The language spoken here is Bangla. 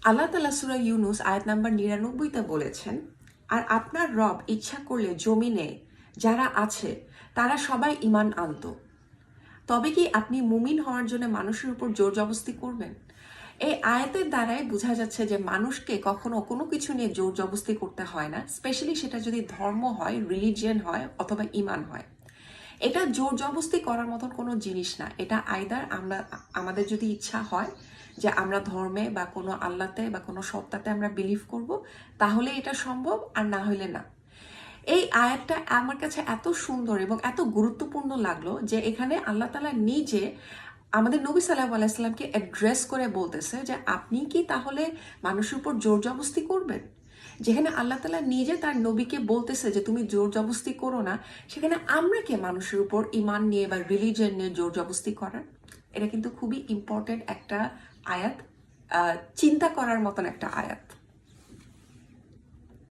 আল্লাহ তাআলা সূরা ইউনুস আয়াত নাম্বার ৯৯তে বলেছেন, আর আপনার রব ইচ্ছা করলে জমিনে যারা আছে তারা সবাই ঈমান আনতো। তবে কি আপনি মুমিন হওয়ার জন্য মানুষের উপর জোর জবরদস্তি করবেন? এই আয়াতের দ্বারাই বোঝা যাচ্ছে যে মানুষকে কখনো কোনো কিছু নিয়ে জোর জবরদস্তি করতে হয় না, স্পেশালি সেটা যদি ধর্ম হয়, রিলিজিয়ন হয় অথবা ঈমান হয়। এটা জোর জবরদস্তি করার মতন কোনো জিনিস না। এটা আইদার আমাদের যদি ইচ্ছা হয় যে আমরা ধর্মে বা কোনো আল্লাহতে বা কোনো সত্তাতে আমরা বিলিভ করব, তাহলে এটা সম্ভব, আর না হইলে না। এই আয়াতটা আমার কাছে এত সুন্দর এবং এত গুরুত্বপূর্ণ লাগলো যে এখানে আল্লাহ তাআলা নিজে আমাদের নবী সাল্লাল্লাহু আলাইহি সাল্লামকে অ্যাড্রেস করে বলতেছে যে আপনি কি তাহলে মানুষের উপর জোর জবরদস্তি করবেন? যেখানে আল্লাহ তাআলা নিজে তার নবীকে বলতেছে যে তুমি জোর জবরদস্তি করো না, সেখানে আমরা কে মানুষের উপর ঈমান নিয়ে বা রিলিজিয়ন নিয়ে জোর জবরদস্তি করার? এটা কিন্তু খুবই ইম্পর্টেন্ট একটা আয়াত, চিন্তা করার মতন একটা আয়াত।